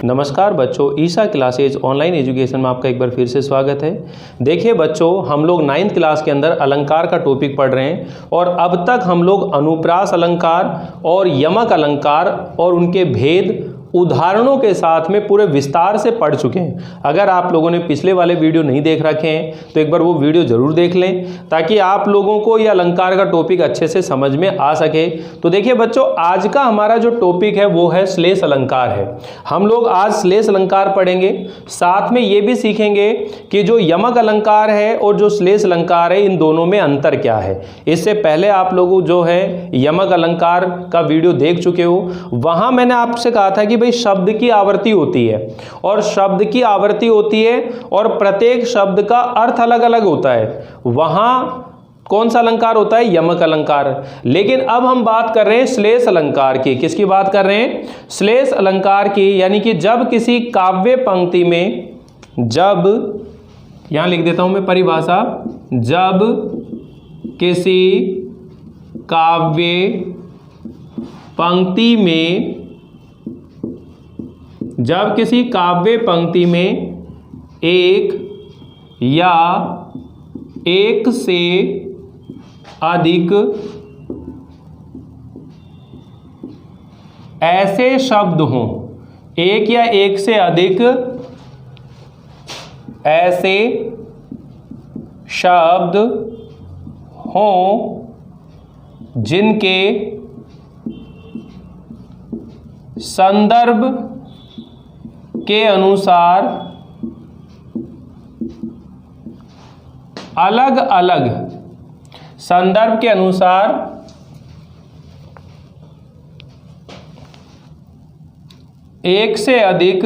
नमस्कार बच्चों, Isha classes online education में आपका एक बार फिर से स्वागत है। देखिए बच्चों, हम लोग 9th क्लास के अंदर अलंकार का टॉपिक पढ़ रहे हैं और अब तक हम लोग अनुप्रास अलंकार और यमक अलंकार और उनके भेद उदाहरणों के साथ में पूरे विस्तार से पढ़ चुके हैं। अगर आप लोगों ने पिछले वाले वीडियो नहीं देख रखे हैं तो एक बार वो वीडियो ज़रूर देख लें ताकि आप लोगों को ये अलंकार का टॉपिक अच्छे से समझ में आ सके। तो देखिए बच्चों, आज का हमारा जो टॉपिक है वो है श्लेष अलंकार है। हम लोग आज श्लेष अलंकार पढ़ेंगे, साथ में ये भी सीखेंगे कि जो यमक अलंकार है और जो श्लेष अलंकार है इन दोनों में अंतर क्या है। इससे पहले आप लोग जो है यमक अलंकार का वीडियो देख चुके हो, वहाँ मैंने आपसे कहा था कि शब्द की आवृत्ति होती है और शब्द की आवृत्ति होती है और प्रत्येक शब्द का अर्थ अलग अलग होता है। वहां कौन सा अलंकार होता है? यमक अलंकार। लेकिन अब हम बात कर रहे हैं श्लेष अलंकार की। किसकी बात कर रहे हैं? श्लेष अलंकार की। यानी कि जब किसी काव्य पंक्ति में, जब यहां लिख देता हूं मैं परिभाषा, जब किसी काव्य पंक्ति में, जब किसी काव्य पंक्ति में एक या एक से अधिक ऐसे शब्द हों, एक या एक से अधिक ऐसे शब्द हों जिनके संदर्भ के अनुसार अलग अलग, संदर्भ के अनुसार एक से अधिक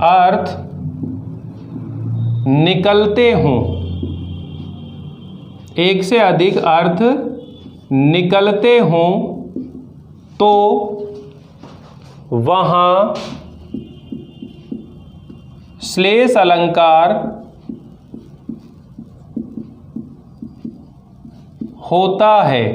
अर्थ निकलते हों, एक से अधिक अर्थ निकलते हों तो वहाँ श्लेष अलंकार होता है।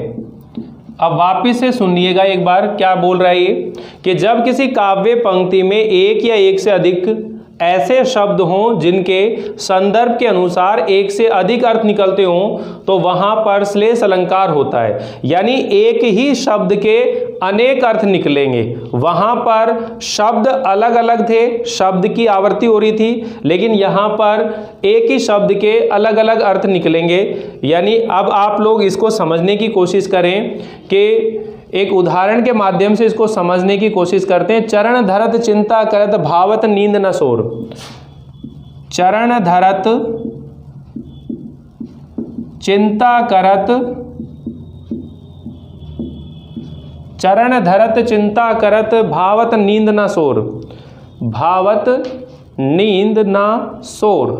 अब वापिस से सुनिएगा एक बार, क्या बोल रहा है ये कि जब किसी काव्य पंक्ति में एक या एक से अधिक ऐसे शब्द हों जिनके संदर्भ के अनुसार एक से अधिक अर्थ निकलते हों तो वहां पर श्लेष अलंकार होता है। यानी एक ही शब्द के अनेक अर्थ निकलेंगे। वहां पर शब्द अलग अलग थे, शब्द की आवृत्ति हो रही थी, लेकिन यहां पर एक ही शब्द के अलग अलग अर्थ निकलेंगे। यानी अब आप लोग इसको समझने की कोशिश करें कि एक उदाहरण के माध्यम से इसको समझने की कोशिश करते हैं। चरण धरत चिंता करत भावत नींद न सोर। चरण धरत चिंता करत, चरण धरत चिंता करत भावत नींद न सोर। भावत नींद न सोर,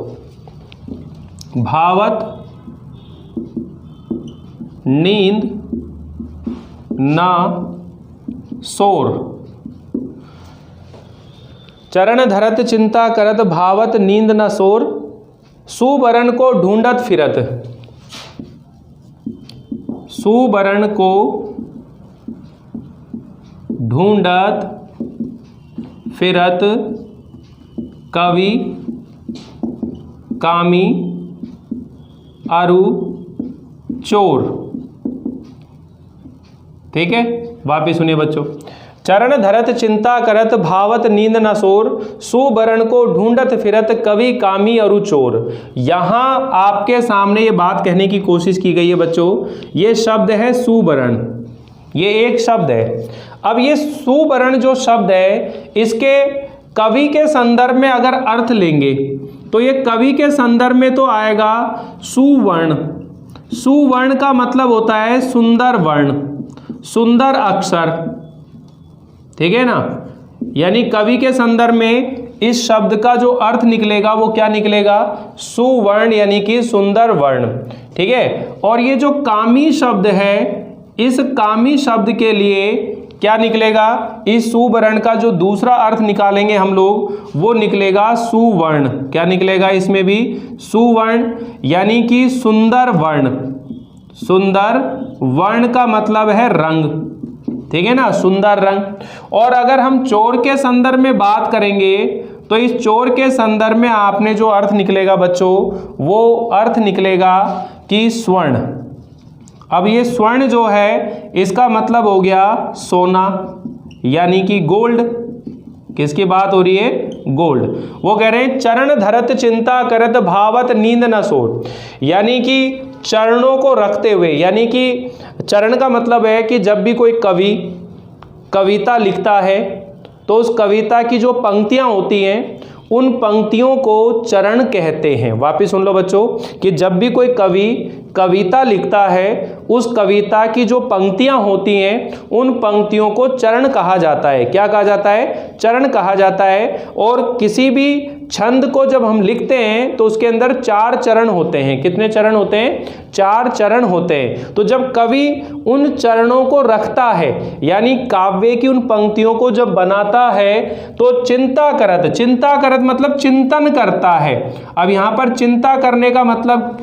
भावत नींद ना सोर। चरण धरत चिंता करत भावत नींद न सोर। सुबरण को ढूंढत फिरत, सुबरण को ढूंढत फिरत कवि कामी अरु चोर। ठीक है, वापिस सुनिए बच्चों। चरण धरत चिंता करत भावत नींद न सोर। सुबरण को ढूंढत फिरत कवि कामी अरु चोर। यहां आपके सामने ये बात कहने की कोशिश की गई है बच्चों। ये शब्द है सुबरण, ये एक शब्द है। अब ये सुबरण जो शब्द है, इसके कवि के संदर्भ में अगर अर्थ लेंगे तो ये कवि के संदर्भ में तो आएगा सुवर्ण। सुवर्ण का मतलब होता है सुंदर वर्ण, सुंदर अक्षर। ठीक है ना। यानी कवि के संदर्भ में इस शब्द का जो अर्थ निकलेगा वो क्या निकलेगा? सुवर्ण, यानी कि सुंदर वर्ण। ठीक है। और ये जो कामी शब्द है, इस कामी शब्द के लिए क्या निकलेगा? इस सुवर्ण का जो दूसरा अर्थ निकालेंगे हम लोग, वो निकलेगा सुवर्ण। क्या निकलेगा इसमें भी? सुवर्ण, यानी कि सुंदर वर्ण। सुंदर वर्ण का मतलब है रंग। ठीक है ना, सुंदर रंग। और अगर हम चोर के संदर्भ में बात करेंगे तो इस चोर के संदर्भ में आपने जो अर्थ निकलेगा बच्चों, वो अर्थ निकलेगा कि स्वर्ण। अब ये स्वर्ण जो है इसका मतलब हो गया सोना, यानी कि गोल्ड। किसकी बात हो रही है? गोल्ड। वो कह रहे हैं चरण धरत चिंता करत भावत नींद न सोर, यानी कि चरणों को रखते हुए, यानी कि चरण का मतलब है कि जब भी कोई कवि कविता लिखता है तो उस कविता की जो पंक्तियां होती हैं उन पंक्तियों को चरण कहते हैं। वापिस सुन लो बच्चों कि जब भी कोई कवि कविता लिखता है उस कविता की जो पंक्तियां होती हैं उन पंक्तियों को चरण कहा जाता है। क्या कहा जाता है? चरण कहा जाता है। और किसी भी छंद को जब हम लिखते हैं तो उसके अंदर 4 चरण होते हैं। कितने चरण होते हैं? 4 चरण होते हैं। तो जब कवि उन चरणों को रखता है, यानी काव्य की उन पंक्तियों को जब बनाता है तो चिंता करत मतलब चिंतन करता है। अब यहां पर चिंता करने का मतलब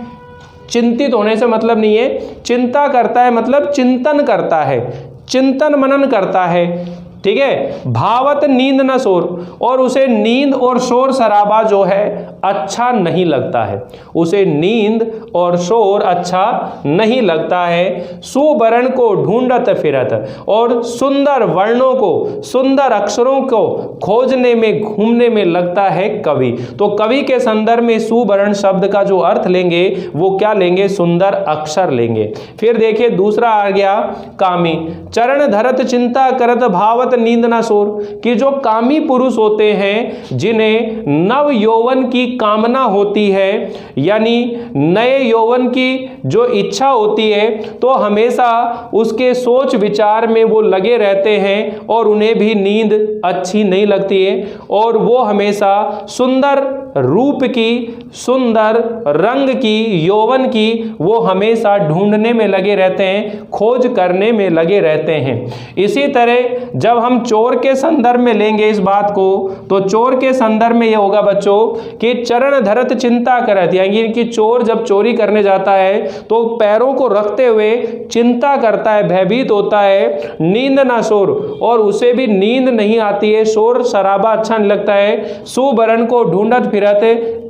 चिंतित होने से मतलब नहीं है, चिंता करता है मतलब चिंतन करता है, चिंतन मनन करता है। ठीक है। भावत नींद न शोर, और उसे नींद और शोर शराबा जो है अच्छा नहीं लगता है, उसे नींद और शोर अच्छा नहीं लगता है। सुवर्ण को ढूंढत फिरत, और सुंदर वर्णों को, सुंदर अक्षरों को खोजने में, घूमने में लगता है कवि। तो कवि के संदर्भ में सुवर्ण शब्द का जो अर्थ लेंगे वो क्या लेंगे? सुंदर अक्षर लेंगे। फिर देखिए दूसरा आ गया कामी। चरण धरत चिंता करत भावत नींद ना सोर, कि जो कामी पुरुष होते हैं जिन्हें नव यौवन की कामना होती है, यानी नए यौवन की जो इच्छा होती है, तो हमेशा उसके सोच विचार में वो लगे रहते हैं और उन्हें भी नींद अच्छी नहीं लगती है, और वो हमेशा सुंदर रूप की, सुंदर रंग की, यौवन की वो हमेशा ढूंढने में लगे रहते हैं, खोज करने में लगे रहते हैं। इसी तरह जब हम चोर के संदर्भ में लेंगे इस बात को, तो चोर के संदर्भ में यह होगा बच्चों कि चरण धरत चिंता करत, यानी कि चोर जब चोरी करने जाता है तो पैरों को रखते हुए चिंता करता है, भयभीत होता है। नींद ना शोर, और उसे भी नींद नहीं आती है, शोर शराबा अच्छा नहीं लगता है। सुवर्ण को ढूंढत फिरत,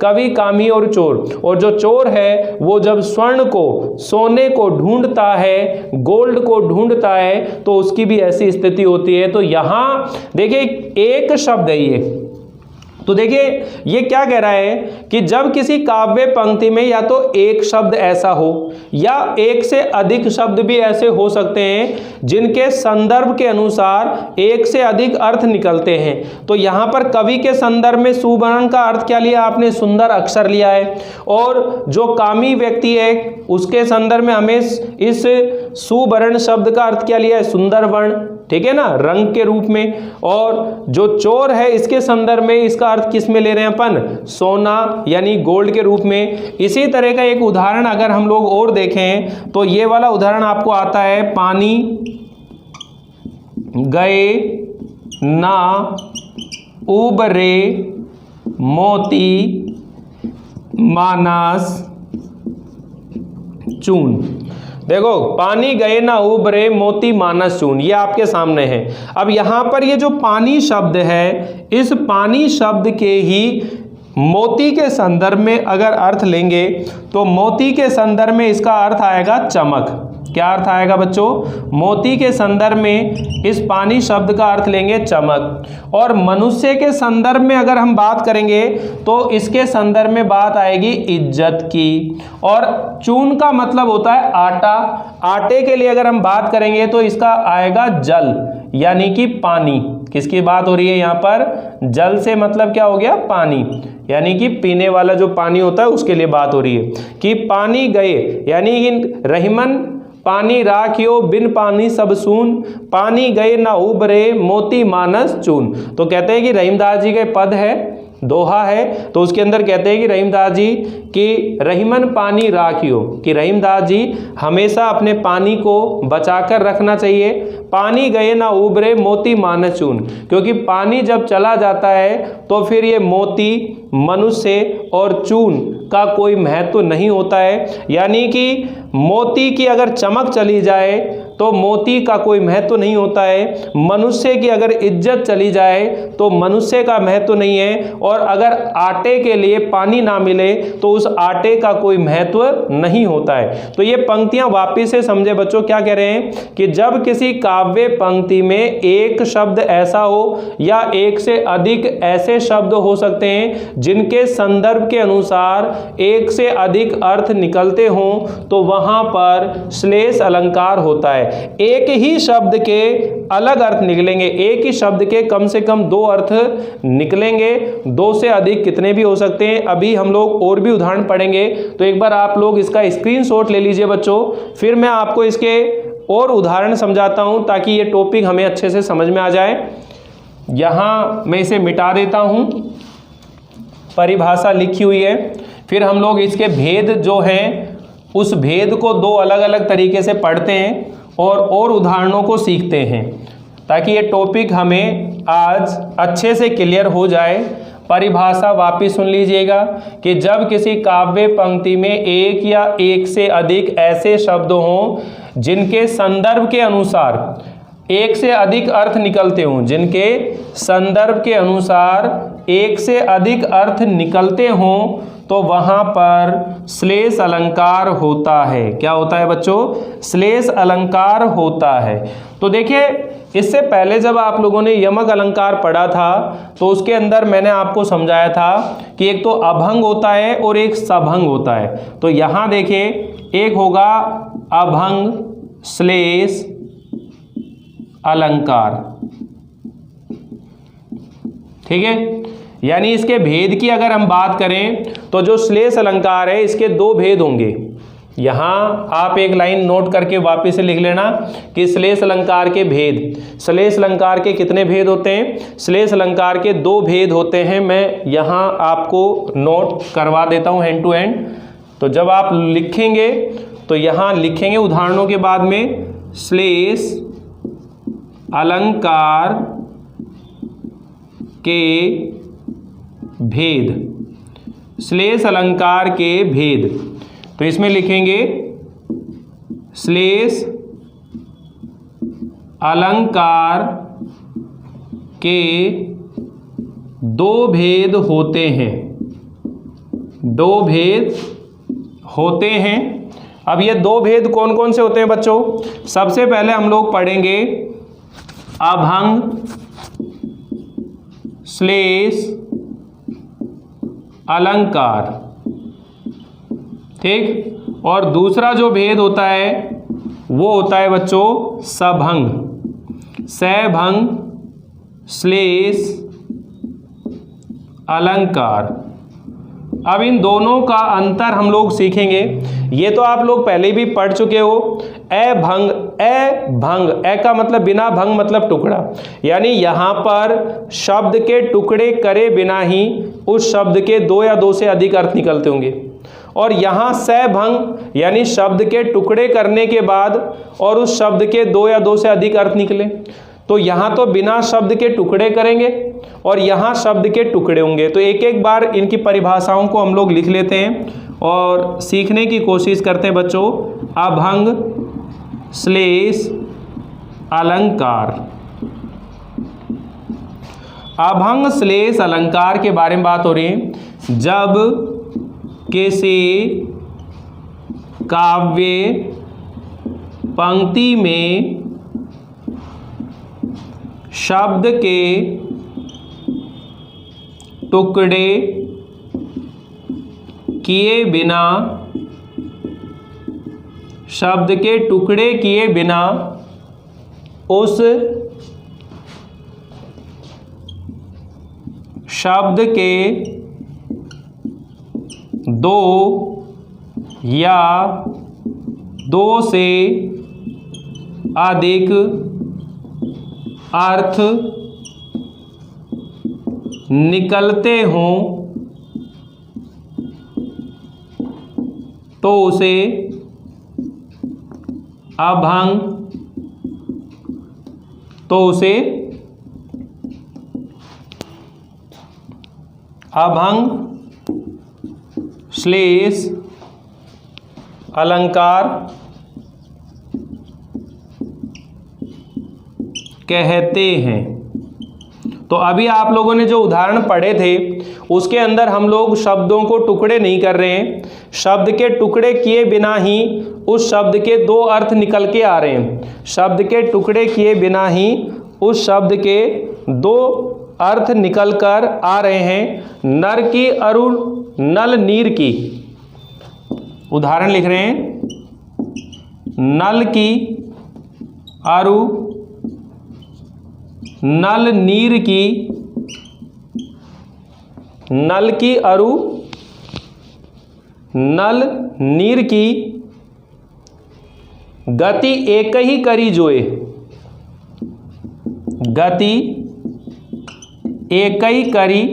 कवि कामी और चोर। और जो चोर है वो जब स्वर्ण को, सोने को ढूंढता है, गोल्ड को ढूंढता है, तो उसकी भी ऐसी स्थिति होती है। तो यहां देखिए एक शब्द है ये, तो देखिए ये क्या कह रहा है कि जब किसी काव्य पंक्ति में या तो एक शब्द ऐसा हो या एक से अधिक शब्द भी ऐसे हो सकते हैं जिनके संदर्भ के अनुसार एक से अधिक अर्थ निकलते हैं। तो यहाँ पर कवि के संदर्भ में सुवर्ण का अर्थ क्या लिया आपने? सुंदर अक्षर लिया है। और जो कामी व्यक्ति है उसके संदर्भ में हमें इस सुवर्ण शब्द का अर्थ क्या लिया है? सुंदर वर्ण, ठीक है ना, रंग के रूप में। और जो चोर है इसके संदर्भ में इसका अर्थ किस में ले रहे हैं अपन? सोना यानी गोल्ड के रूप में। इसी तरह का एक उदाहरण अगर हम लोग और देखें तो ये वाला उदाहरण आपको आता है, पानी गए ना उबरे मोती मानस चून। देखो, पानी गए ना उबरे मोती मानस चून, ये आपके सामने है। अब यहाँ पर ये जो पानी शब्द है, इस पानी शब्द के ही मोती के संदर्भ में अगर अर्थ लेंगे तो मोती के संदर्भ में इसका अर्थ आएगा चमक। क्या अर्थ आएगा बच्चों? मोती के संदर्भ में इस पानी शब्द का अर्थ लेंगे चमक। और मनुष्य के संदर्भ में अगर हम बात करेंगे तो इसके संदर्भ में बात आएगी इज्जत की। और चून का मतलब होता है आटा। आटे के लिए अगर हम बात करेंगे तो इसका आएगा जल, यानी कि पानी। किसकी बात हो रही है यहाँ पर? जल से मतलब क्या हो गया? पानी, यानी कि पीने वाला जो पानी होता है उसके लिए बात हो रही है। कि पानी गए, यानी कि रहीमन पानी राखियो बिन पानी सब सून, पानी गए ना उबरे मोती मानस चून। तो कहते हैं कि रहीमदास जी के पद है, दोहा है, तो उसके अंदर कहते हैं कि रहीमदास जी कि रहीमन पानी राखियो, कि रहीमदास जी हमेशा अपने पानी को बचाकर रखना चाहिए। पानी गए ना उबरे मोती मानस चून, क्योंकि पानी जब चला जाता है तो फिर ये मोती, मनुष्य और चून का कोई महत्व नहीं होता है। यानी कि मोती की अगर चमक चली जाए तो मोती का कोई महत्व नहीं होता है। मनुष्य की अगर इज्जत चली जाए तो मनुष्य का महत्व नहीं है, और अगर आटे के लिए पानी ना मिले तो उस आटे का कोई महत्व नहीं होता है। तो ये पंक्तियां वापिस से समझे बच्चों, क्या कह रहे हैं कि जब किसी काव्य पंक्ति में एक शब्द ऐसा हो या एक से अधिक ऐसे शब्द हो सकते हैं जिनके संदर्भ के अनुसार एक से अधिक अर्थ निकलते हों, तो वहां पर श्लेष अलंकार होता है। एक ही शब्द के अलग अर्थ निकलेंगे, एक ही शब्द के कम से कम दो अर्थ निकलेंगे, दो से अधिक कितने भी हो सकते हैं। अभी हम लोग और भी उदाहरण पढ़ेंगे, तो एक बार आप लोग इसका स्क्रीनशॉट ले लीजिए बच्चों, फिर मैं आपको इसके और उदाहरण समझाता हूं ताकि ये टॉपिक हमें अच्छे से समझ में आ जाए। यहां मैं इसे मिटा देता हूं, परिभाषा लिखी हुई है, फिर हम लोग इसके भेद जो हैं उस भेद को दो अलग अलग तरीके से पढ़ते हैं और उदाहरणों को सीखते हैं ताकि ये टॉपिक हमें आज अच्छे से क्लियर हो जाए। परिभाषा वापिस सुन लीजिएगा कि जब किसी काव्य पंक्ति में एक या एक से अधिक ऐसे शब्द हों जिनके संदर्भ के अनुसार एक से अधिक अर्थ निकलते हों, जिनके संदर्भ के अनुसार एक से अधिक अर्थ निकलते हों, तो वहां पर श्लेष अलंकार होता है। क्या होता है बच्चों? श्लेष अलंकार होता है। तो देखिए, इससे पहले जब आप लोगों ने यमक अलंकार पढ़ा था तो उसके अंदर मैंने आपको समझाया था कि एक तो अभंग होता है और एक सभंग होता है। तो यहां देखिए, एक होगा अभंग श्लेष अलंकार, ठीक है। यानी इसके भेद की अगर हम बात करें तो जो श्लेष अलंकार है इसके दो भेद होंगे। यहां आप एक लाइन नोट करके वापस से लिख लेना कि श्लेष अलंकार के भेद। श्लेष अलंकार के कितने भेद होते हैं? श्लेष अलंकार के दो भेद होते हैं। मैं यहां आपको नोट करवा देता हूं हैंड टू हैंड। तो जब आप लिखेंगे तो यहां लिखेंगे उदाहरणों के बाद में श्लेष अलंकार के भेद, श्लेष अलंकार के भेद। तो इसमें लिखेंगे श्लेष अलंकार के दो भेद होते हैं, दो भेद होते हैं। अब ये दो भेद कौन कौन से होते हैं बच्चों? सबसे पहले हम लोग पढ़ेंगे अभंग श्लेष अलंकार, ठीक। और दूसरा जो भेद होता है वो होता है बच्चों सभंग, सभंग श्लेष अलंकार। अब इन दोनों का अंतर हम लोग सीखेंगे। ये तो आप लोग पहले भी पढ़ चुके हो। अभंग, भंग, ए का मतलब बिना, भंग मतलब टुकड़ा, यानी यहां पर शब्द के टुकड़े करे बिना ही उस शब्द के दो या दो से अधिक अर्थ निकलते होंगे। और यहां सभंग यानी शब्द के टुकड़े करने के बाद और उस शब्द के दो या दो से अधिक अर्थ निकले। तो यहां तो बिना शब्द के टुकड़े करेंगे और यहां शब्द के टुकड़े होंगे। तो एक एक बार इनकी परिभाषाओं को हम लोग लिख लेते हैं और सीखने की कोशिश करते हैं बच्चों। अभंग श्लेष अलंकार। अभंग श्लेष अलंकार के बारे में बात हो रही है। जब किसी काव्य पंक्ति में शब्द के टुकड़े किए बिना, शब्द के टुकड़े किए बिना उस शब्द के दो या दो से अधिक अर्थ निकलते हों तो उसे अभंग, तो उसे अभंग श्लेष अलंकार कहते हैं। तो अभी आप लोगों ने जो उदाहरण पढ़े थे उसके अंदर हम लोग शब्दों को टुकड़े नहीं कर रहे हैं, शब्द के टुकड़े किए बिना ही उस शब्द के दो अर्थ निकल के आ रहे हैं। शब्द के टुकड़े किए बिना ही उस शब्द के दो अर्थ निकल कर आ रहे हैं। नर की अरु नल नीर की, उदाहरण लिख रहे हैं, नल की अरु नल नीर की, नल की अरु नल नीर की गति एक ही करी जोए, गति एक ही करी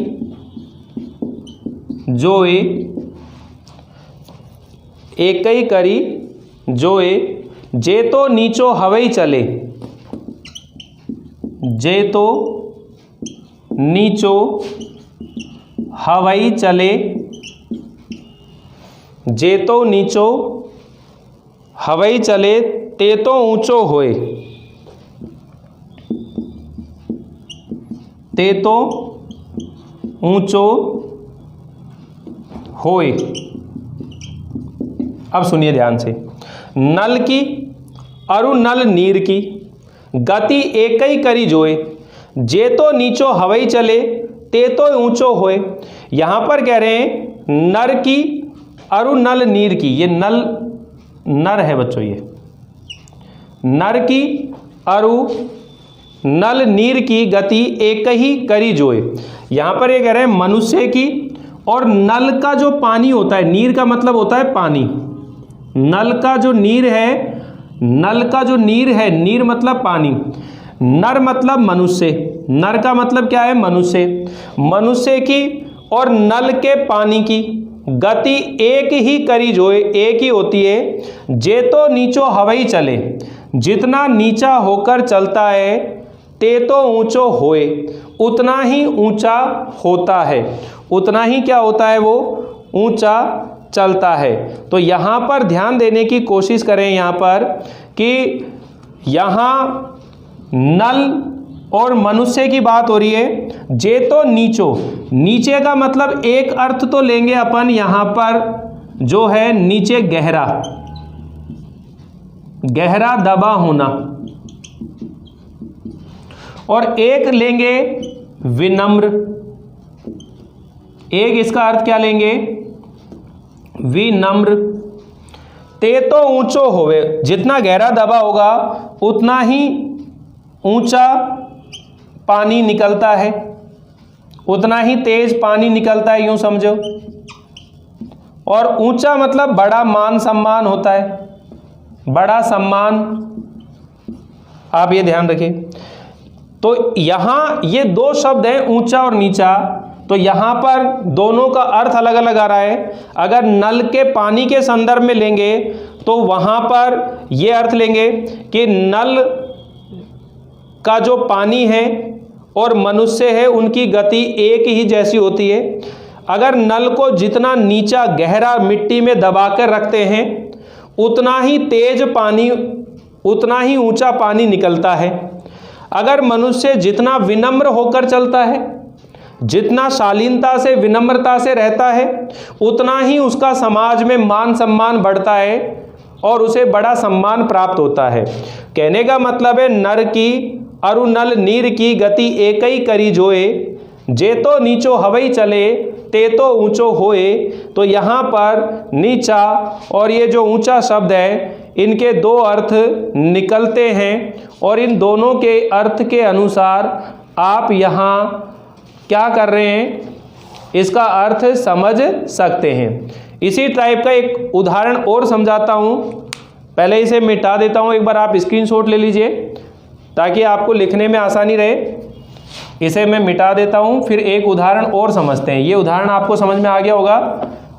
जोए, एक ही करी जोए, जे तो नीचो हवई चले, जे तो नीचो हवाई चले, जे तो नीचो हवाई चले, ते तो ऊंचो होए, ते तो ऊंचो होए। अब सुनिए ध्यान से, नल की अरु नल नीर की गति एक ही करी जोए, जे तो नीचो हवाई चले, ते तो ऊंचो होए। यहां पर कह रहे हैं नर की अरु नल नीर की, ये नल नर है बच्चों, ये नर की अरु नल नीर की गति एक ही करी जोए। यहां पर ये कह रहे हैं मनुष्य की, और नल का जो पानी होता है, नीर का मतलब होता है पानी, नल का जो नीर है, नल का जो नीर है, नीर मतलब पानी, नर मतलब मनुष्य, नर का मतलब क्या है, मनुष्य, मनुष्य की और नल के पानी की गति एक ही करी जोए, एक ही होती है। जे तो नीचो हवाई चले, जितना नीचा होकर चलता है, ते तो ऊंचो होए, उतना ही ऊंचा होता है, उतना ही क्या होता है, वो ऊंचा चलता है। तो यहाँ पर ध्यान देने की कोशिश करें यहाँ पर कि यहाँ नल और मनुष्य की बात हो रही है। जे तो नीचो, नीचे का मतलब एक अर्थ तो लेंगे अपन यहाँ पर, जो है नीचे गहरा, गहरा दबा होना, और एक लेंगे विनम्र, एक इसका अर्थ क्या लेंगे, विनम्र। ते तो ऊंचो होवे, जितना गहरा दबा होगा उतना ही ऊंचा पानी निकलता है, उतना ही तेज पानी निकलता है, यूं समझो। और ऊंचा मतलब बड़ा मान सम्मान होता है, बड़ा सम्मान, आप ये ध्यान रखिए। तो यहां ये दो शब्द हैं, ऊंचा और नीचा, तो यहां पर दोनों का अर्थ अलग अलग आ रहा है। अगर नल के पानी के संदर्भ में लेंगे तो वहां पर ये अर्थ लेंगे कि नल का जो पानी है और मनुष्य है, उनकी गति एक ही जैसी होती है। अगर नल को जितना नीचा गहरा मिट्टी में दबाकर रखते हैं, उतना ही तेज पानी, उतना ही ऊंचा पानी निकलता है। अगर मनुष्य जितना विनम्र होकर चलता है, जितना शालीनता से, विनम्रता से रहता है, उतना ही उसका समाज में मान सम्मान बढ़ता है और उसे बड़ा सम्मान प्राप्त होता है। कहने का मतलब है नर की अरु नल नीर की गति एक ही करी जोए, जे तो नीचो हवई चले, ते तो ऊंचो होए। तो यहाँ पर नीचा और ये जो ऊंचा शब्द है, इनके दो अर्थ निकलते हैं और इन दोनों के अर्थ के अनुसार आप यहाँ क्या कर रहे हैं, इसका अर्थ समझ सकते हैं। इसी टाइप का एक उदाहरण और समझाता हूँ, पहले इसे मिटा देता हूँ, एक बार आप स्क्रीनशॉट ले लीजिए ताकि आपको लिखने में आसानी रहे। इसे मैं मिटा देता हूँ, फिर एक उदाहरण और समझते हैं। ये उदाहरण आपको समझ में आ गया होगा,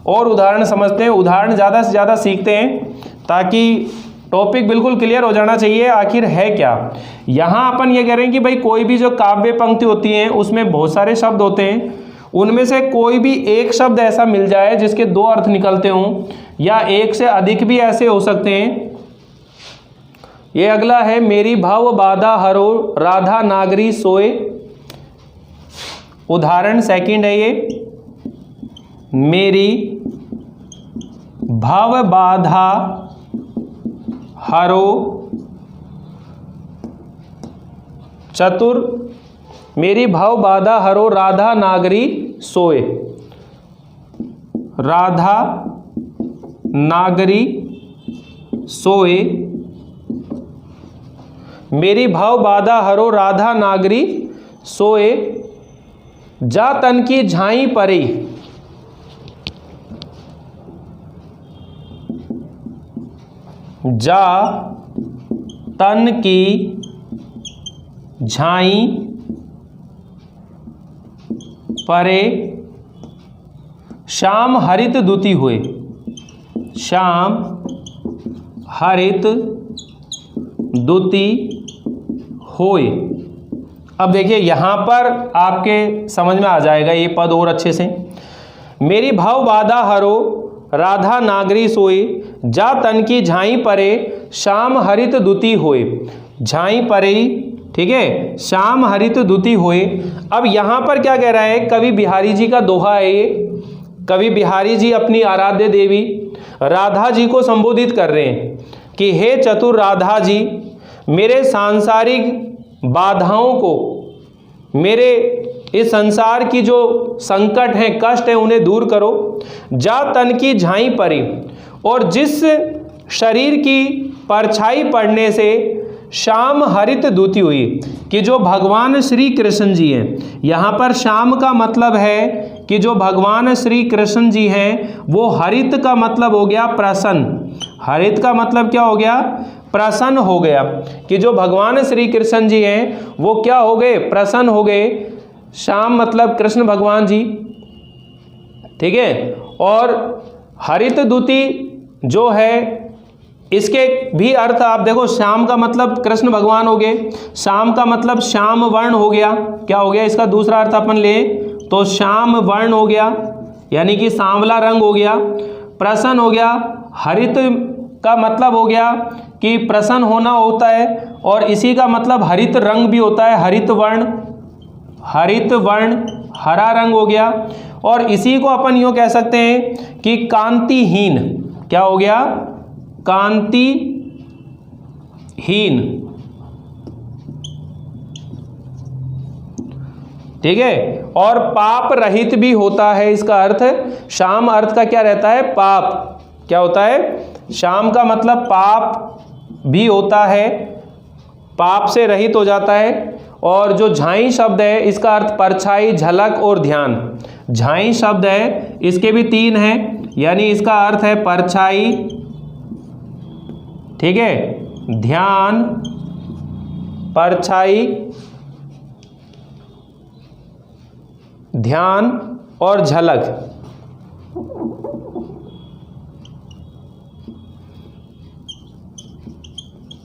और उदाहरण समझते हैं। उदाहरण ज़्यादा से ज़्यादा सीखते हैं ताकि टॉपिक बिल्कुल क्लियर हो जाना चाहिए आखिर है क्या। यहाँ अपन ये कह रहे हैं कि भाई कोई भी जो काव्य पंक्ति होती है उसमें बहुत सारे शब्द होते हैं, उनमें से कोई भी एक शब्द ऐसा मिल जाए जिसके दो अर्थ निकलते हों, या एक से अधिक भी ऐसे हो सकते हैं ये अगला है मेरी भव बाधा हरो राधा नागरी सोए। उदाहरण सेकंड है ये, मेरी भव बाधा हरो चतुर, मेरी भव बाधा हरो राधा नागरी सोए। राधा नागरी सोए, मेरी भव बाधा हरो राधा नागरी सोए। जा तन की झाई परी, जा तन की झाई परे श्याम हरित दुति हुए। श्याम हरित दुति होए। अब देखिए यहाँ पर आपके समझ में आ जाएगा ये पद और अच्छे से। मेरी भव बाधा हरो राधा नागरी सोए, जा तन की झाई परे श्याम हरित दुति होए। झाई परे, ठीक है, श्याम हरित दुति होए। अब यहाँ पर क्या कह रहा है, कवि बिहारी जी का दोहा है ये। कवि बिहारी जी अपनी आराध्य देवी राधा जी को संबोधित कर रहे हैं कि हे चतुर राधा जी, मेरे सांसारिक बाधाओं को, मेरे इस संसार की जो संकट हैं, कष्ट हैं, उन्हें दूर करो। जा तन की झाई परी, और जिस शरीर की परछाई पड़ने से श्याम हरित दूती हुई, कि जो भगवान श्री कृष्ण जी हैं, यहाँ पर श्याम का मतलब है कि जो भगवान श्री कृष्ण जी हैं, वो हरित का मतलब हो गया प्रसन्न। हरित का मतलब क्या हो गया, प्रसन्न हो गया, कि जो भगवान श्री कृष्ण जी हैं वो क्या हो गए, प्रसन्न हो गए। श्याम मतलब कृष्ण भगवान जी, ठीक है। और हरित दूती जो है, इसके भी अर्थ आप देखो, श्याम का मतलब कृष्ण भगवान हो गए, श्याम का मतलब श्याम वर्ण हो गया। क्या हो गया इसका दूसरा अर्थ अपन ले तो श्याम वर्ण हो गया, यानी कि सांवला रंग हो गया। प्रसन्न हो गया, हरित का मतलब हो गया कि प्रसन्न होना होता है, और इसी का मतलब हरित रंग भी होता है, हरित वर्ण। हरित वर्ण हरा रंग हो गया। और इसी को अपन यूँ कह सकते हैं कि कांतिहीन। क्या हो गया, कांतिहीन, ठीक है। और पाप रहित भी होता है इसका अर्थ। श्याम अर्थ का क्या रहता है, पाप। क्या होता है, श्याम का मतलब पाप भी होता है, पाप से रहित हो जाता है। और जो झाई शब्द है, इसका अर्थ परछाई, झलक और ध्यान। झाई शब्द है, इसके भी तीन हैं, यानी इसका अर्थ है परछाई, ठीक है, ध्यान, परछाई, ध्यान और झलक।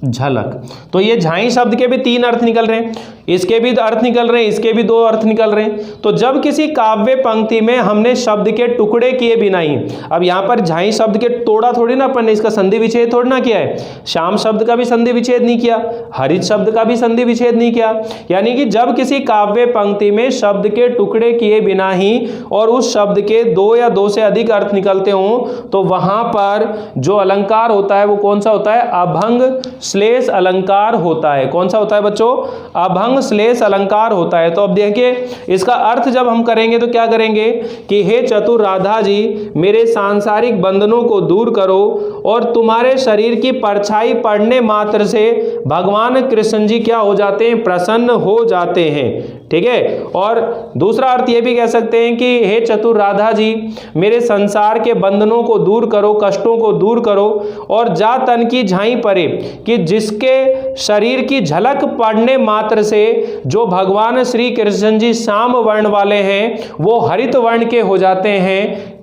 झलक। तो ये झाई शब्द के भी तीन अर्थ निकल रहे हैं, इसके भी अर्थ निकल रहे हैं, इसके भी दो अर्थ निकल रहे हैं। तो जब किसी काव्य पंक्ति में हमने शब्द के टुकड़े किए बिना ही, अब यहाँ पर झाई शब्द के तोड़ा थोड़ी ना अपन ने, इसका संधि विच्छेद थोड़ी ना किया है। श्याम शब्द का भी संधि विच्छेद नहीं किया, हरित शब्द का भी संधि विच्छेद नहीं किया। यानी कि जब किसी काव्य पंक्ति में शब्द के टुकड़े किए बिना ही और उस शब्द के दो या दो से अधिक अर्थ निकलते हों, तो वहां पर जो अलंकार होता है वो कौन सा होता है, अभंग श्लेष अलंकार होता है। कौन सा होता है बच्चों, अभंग श्लेष अलंकार होता है। तो अब देखिए इसका अर्थ जब हम करेंगे तो क्या करेंगे कि हे चतुर राधा जी, मेरे सांसारिक बंधनों को दूर करो, और तुम्हारे शरीर की परछाई पड़ने मात्र से भगवान कृष्ण जी क्या हो जाते हैं, प्रसन्न हो जाते हैं, ठीक है। और दूसरा अर्थ ये भी कह सकते हैं कि हे चतुर राधा जी, मेरे संसार के बंधनों को दूर करो, कष्टों को दूर करो, और जा तन की झाई परे, कि जिसके शरीर की झलक पड़ने मात्र से जो भगवान श्री कृष्ण जी श्याम वर्ण वाले हैं वो हरित वर्ण के हो जाते हैं,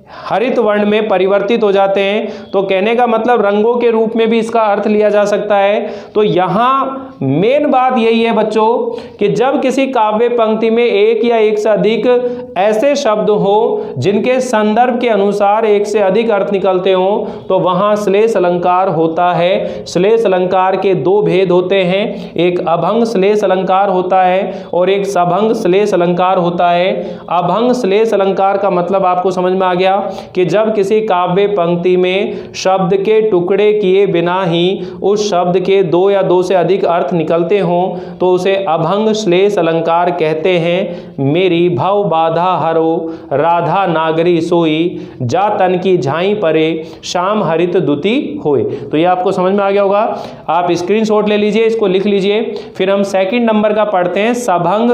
हरित वर्ण में परिवर्तित हो जाते हैं। तो कहने का मतलब रंगों के रूप में भी इसका अर्थ लिया जा सकता है। तो यहाँ मेन बात यही है बच्चों कि जब किसी काव्य पंक्ति में एक या एक से अधिक ऐसे शब्द हो जिनके संदर्भ के अनुसार एक से अधिक अर्थ निकलते हो तो वहाँ श्लेष अलंकार होता है। श्लेष अलंकार के दो भेद होते हैं, एक अभंग श्लेष अलंकार होता है और एक सभंग श्लेष अलंकार होता है। अभंग श्लेष अलंकार का मतलब आपको समझ में आ गया कि जब किसी काव्य पंक्ति में शब्द के टुकड़े किए बिना ही उस शब्द के दो या दो से अधिक अर्थ निकलते हों तो उसे अभंग श्लेष अलंकार कहते हैं। मेरी भव बाधा हरो राधा नागरी सोई, जा तन की झाई परे शाम हरित दुति होए। तो ये आपको समझ में आ गया होगा। आप स्क्रीनशॉट ले लीजिए, इसको लिख लीजिए। फिर हम सेकंड नंबर का पढ़ते हैं, सभंग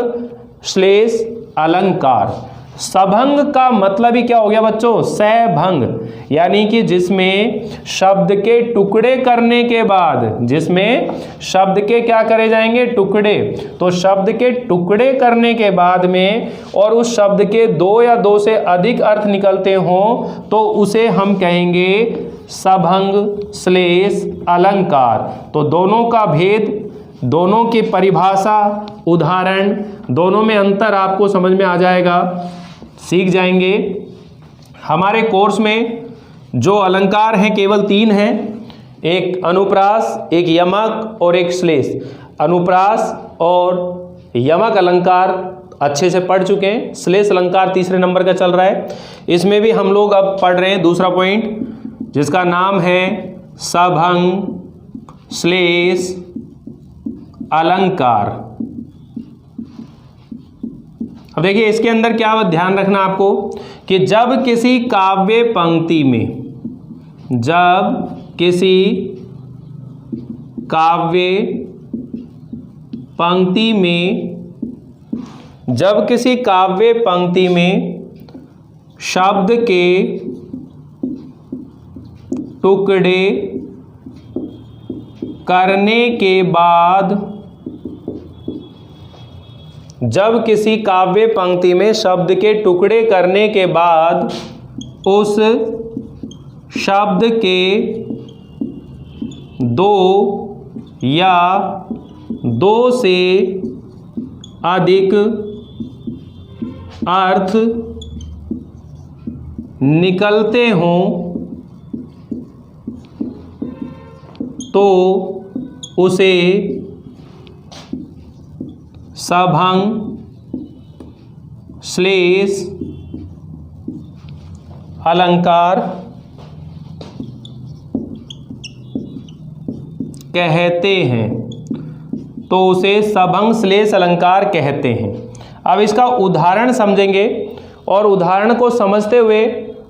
श्लेष अलंकार। सभंग का मतलब ही क्या हो गया बच्चों? सभंग, यानी कि जिसमें शब्द के टुकड़े करने के बाद, जिसमें शब्द के क्या करे जाएंगे? टुकड़े। तो शब्द के टुकड़े करने के बाद में और उस शब्द के दो या दो से अधिक अर्थ निकलते हों तो उसे हम कहेंगे सभंग श्लेष अलंकार। तो दोनों का भेद, दोनों की परिभाषा, उदाहरण, दोनों में अंतर आपको समझ में आ जाएगा, सीख जाएंगे। हमारे कोर्स में जो अलंकार हैं केवल 3 हैं, एक अनुप्रास, एक यमक और एक श्लेष। अनुप्रास और यमक अलंकार अच्छे से पढ़ चुके हैं, श्लेष अलंकार तीसरे नंबर का चल रहा है। इसमें भी हम लोग अब पढ़ रहे हैं दूसरा पॉइंट जिसका नाम है सभंग श्लेष अलंकार। अब देखिए इसके अंदर क्या ध्यान रखना आपको कि जब किसी काव्य पंक्ति में, जब किसी काव्य पंक्ति में, जब किसी काव्य पंक्ति में शब्द के टुकड़े करने के बाद, जब किसी काव्य पंक्ति में शब्द के टुकड़े करने के बाद उस शब्द के दो या दो से अधिक अर्थ निकलते हों तो उसे सभंग श्लेष अलंकार कहते हैं। तो उसे सभंग श्लेष अलंकार कहते हैं। अब इसका उदाहरण समझेंगे और उदाहरण को समझते हुए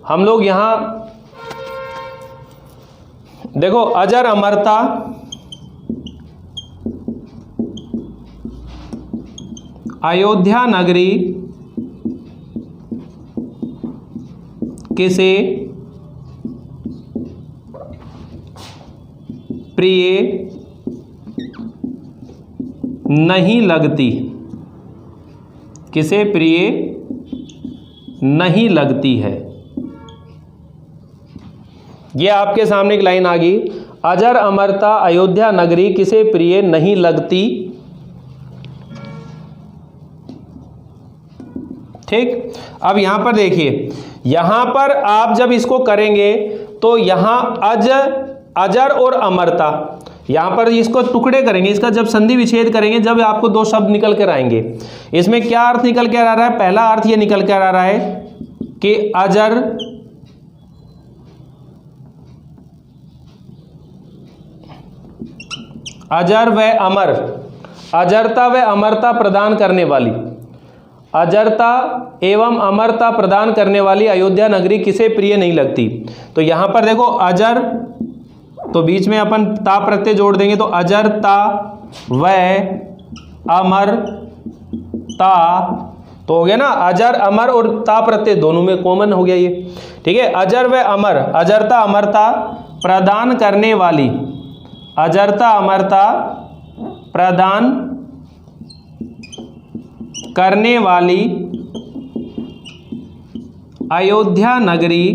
हम लोग यहां देखो, अजर अमरता, अयोध्या नगरी किसे प्रिय नहीं लगती, किसे प्रिय नहीं लगती है। ये आपके सामने एक लाइन आ गई, अजर अमरता अयोध्या नगरी किसे प्रिय नहीं लगती। ठीक, अब यहां पर देखिए, यहां पर आप जब इसको करेंगे तो यहां अजर और अमरता, यहां पर इसको टुकड़े करेंगे, इसका जब संधि विच्छेद करेंगे, जब आपको दो शब्द निकल कर आएंगे, इसमें क्या अर्थ निकल कर आ रहा है? पहला अर्थ ये निकल कर आ रहा है कि अजर व अमर, अजरता व अमरता प्रदान करने वाली, अजरता एवं अमरता प्रदान करने वाली अयोध्या नगरी किसे प्रिय नहीं लगती। तो यहां पर देखो अजर, तो बीच में अपन ता प्रत्यय जोड़ देंगे तो अजरता व अमरता, तो हो गया ना, अजर अमर और ता प्रत्यय दोनों में कॉमन हो गया ये। ठीक है, अजर व अमर, अजरता अमरता प्रदान करने वाली, अजरता अमरता प्रदान करने वाली अयोध्या नगरी,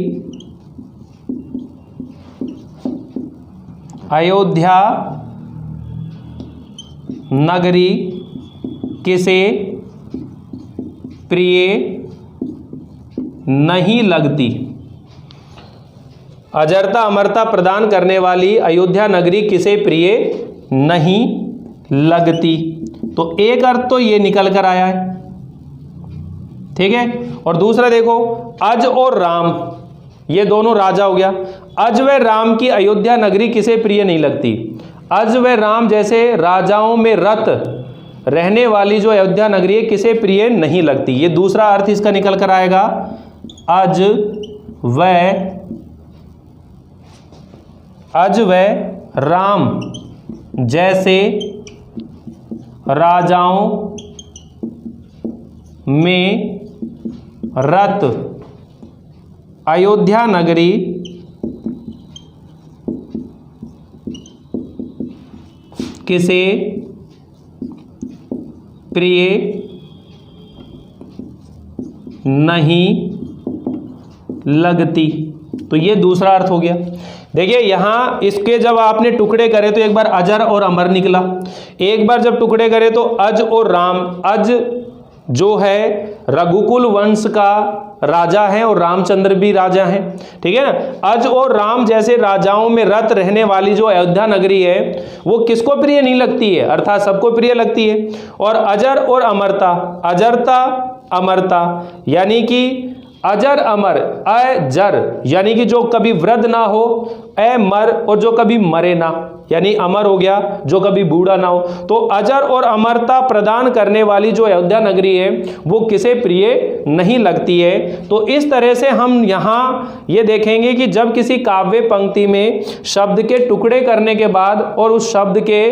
अयोध्या नगरी किसे प्रिय नहीं लगती। अजरता अमरता प्रदान करने वाली अयोध्या नगरी किसे प्रिय नहीं लगती। तो एक अर्थ तो ये निकल कर आया है, ठीक है। और दूसरा देखो, अज और राम, ये दोनों राजा हो गया। अज व राम की अयोध्या नगरी किसे प्रिय नहीं लगती। अज व राम जैसे राजाओं में रत रहने वाली जो अयोध्या नगरी है किसे प्रिय नहीं लगती। ये दूसरा अर्थ इसका निकल कर आएगा, अज व राम जैसे राजाओं में रत अयोध्या नगरी किसे प्रिय नहीं लगती। तो ये दूसरा अर्थ हो गया। देखिए यहां इसके जब आपने टुकड़े करे तो एक बार अजर और अमर निकला, एक बार जब टुकड़े करे तो अज और राम। अज जो है रघुकुल वंश का राजा है और रामचंद्र भी राजा हैं, ठीक है ना। अज और राम जैसे राजाओं में रत रहने वाली जो अयोध्या नगरी है वो किसको प्रिय नहीं लगती है, अर्थात सबको प्रिय लगती है। और अजर और अमरता, अजरता अमरता यानी कि अजर अमर, अजर यानी कि जो कभी वृद्ध ना हो, अमर और जो कभी मरे ना, यानी अमर हो गया जो कभी बूढ़ा ना हो। तो अजर और अमरता प्रदान करने वाली जो अयोध्या नगरी है वो किसे प्रिय नहीं लगती है। तो इस तरह से हम यहाँ ये देखेंगे कि जब किसी काव्य पंक्ति में शब्द के टुकड़े करने के बाद और उस शब्द के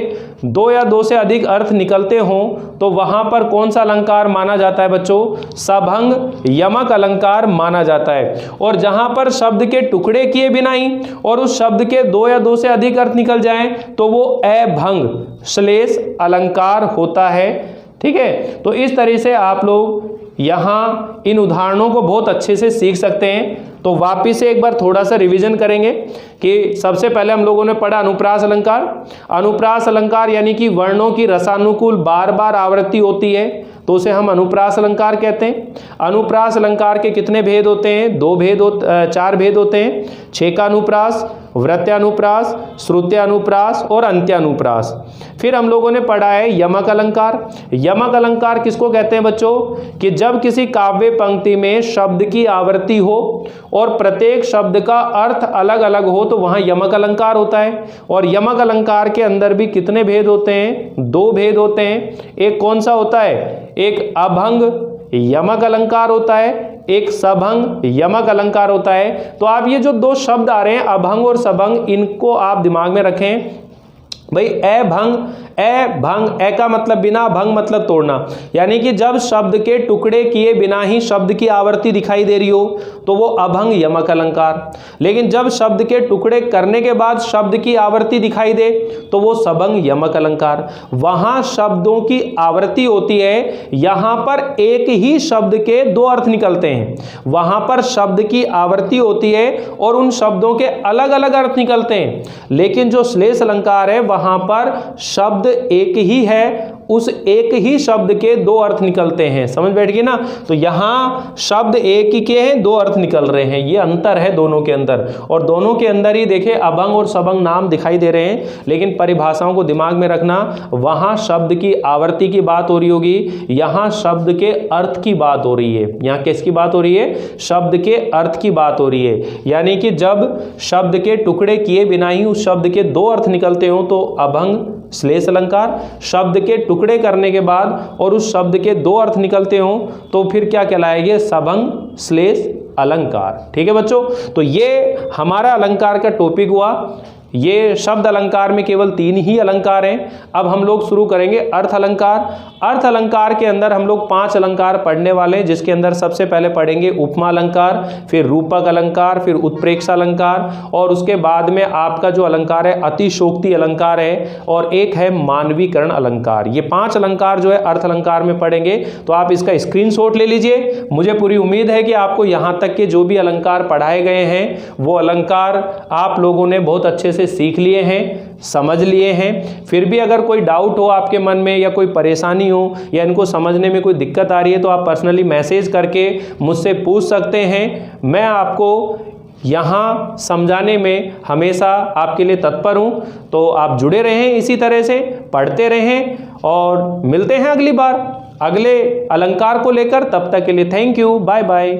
दो या दो से अधिक अर्थ निकलते हों तो वहाँ पर कौन सा अलंकार माना जाता है बच्चों, सभंग यमक अलंकार माना जाता है। और जहाँ पर शब्द के टुकड़े किए बिना ही और उस शब्द के दो या दो से अधिक अर्थ निकल जाए तो वो अभंग श्लेष अलंकार होता है, ठीक है। तो इस तरह से आप लोग यहाँ इन उदाहरणों को बहुत अच्छे से सीख सकते हैं। तो वापिस से एक बार थोड़ा सा रिवीजन करेंगे कि सबसे पहले हम लोगों ने पढ़ा अनुप्रास अलंकार। अनुप्रास अलंकार यानी कि वर्णों की रसानुकूल बार बार आवृत्ति होती है तो उसे हम अनुप्रास अलंकार कहते हैं। अनुप्रास अलंकार के कितने भेद होते हैं, चार भेद होते हैं, छेकानुप्रास, वृत्यानुप्रास, श्रुत्यानुप्रास और अंत्यानुप्रास। फिर हम लोगों ने पढ़ा है यमक अलंकार। यमक अलंकार किसको कहते हैं बच्चों, कि जब किसी काव्य पंक्ति में शब्द की आवृत्ति हो और प्रत्येक शब्द का अर्थ अलग अलग हो तो वहां यमक अलंकार होता है। और यमक अलंकार के अंदर भी कितने भेद होते हैं, दो भेद होते हैं। एक कौन सा होता है, एक अभंग यमक अलंकार होता है, एक सभंग यमक अलंकार होता है। तो आप ये जो दो शब्द आ रहे हैं अभंग और सभंग, इनको आप दिमाग में रखें भाई। अभंग, अभंग, ए का मतलब बिना, भंग मतलब तोड़ना, यानी कि जब शब्द के टुकड़े किए बिना ही शब्द की आवृत्ति दिखाई दे रही हो तो वो अभंग यमक अलंकार। लेकिन जब शब्द के टुकड़े करने के बाद शब्द की आवृत्ति दिखाई दे तो वो सबंग यमक अलंकार। वहां शब्दों की आवृत्ति होती है, यहां पर एक ही शब्द के दो अर्थ निकलते हैं। वहां पर शब्द की आवृत्ति होती है और उन शब्दों के अलग अलग अर्थ निकलते हैं। लेकिन जो श्लेष अलंकार है वहां पर शब्द एक ही है, उस एक ही शब्द के दो अर्थ निकलते हैं। समझ बैठ गई ना। तो यहां शब्द एक ही के हैं, दो अर्थ निकल रहे हैं, ये अंतर है दोनों के अंदर। और दोनों के अंदर ही देखिए अभंग और सबंग नाम दिखाई दे रहे हैं, लेकिन परिभाषाओं को दिमाग में रखना। वहां शब्द की आवृत्ति की बात हो रही होगी, यहां शब्द के अर्थ की बात हो रही है। यहां किसकी बात हो रही है, शब्द के अर्थ की बात हो रही है। यानी कि जब शब्द के टुकड़े किए बिना ही उस शब्द के दो अर्थ निकलते हो तो अभंग श्लेष अलंकार, शब्द के टुकड़े करने के बाद और उस शब्द के दो अर्थ निकलते हो तो फिर क्या कहलाएंगे, सबंग श्लेष अलंकार। ठीक है बच्चों, तो ये हमारा अलंकार का टॉपिक हुआ। ये शब्द अलंकार में केवल 3 ही अलंकार हैं। अब हम लोग शुरू करेंगे अर्थ अलंकार। अर्थ अलंकार के अंदर हम लोग 5 अलंकार पढ़ने वाले हैं, जिसके अंदर सबसे पहले पढ़ेंगे उपमा अलंकार, फिर रूपक अलंकार, फिर उत्प्रेक्षा अलंकार, और उसके बाद में आपका जो अलंकार है अतिशोक्ति अलंकार है, और एक है मानवीकरण अलंकार। ये 5 अलंकार जो है अर्थ अलंकार में पढ़ेंगे। तो आप इसका स्क्रीनशॉट ले लीजिए। मुझे पूरी उम्मीद है कि आपको यहाँ तक के जो भी अलंकार पढ़ाए गए हैं वो अलंकार आप लोगों ने बहुत अच्छे से सीख लिए हैं, समझ लिए हैं। फिर भी अगर कोई डाउट हो आपके मन में या कोई परेशानी हो या इनको समझने में कोई दिक्कत आ रही है तो आप पर्सनली मैसेज करके मुझसे पूछ सकते हैं। मैं आपको यहाँ समझाने में हमेशा आपके लिए तत्पर हूँ। तो आप जुड़े रहें, इसी तरह से पढ़ते रहें, और मिलते हैं अगली बार अगले अलंकार को लेकर। तब तक के लिए थैंक यू, बाय बाय।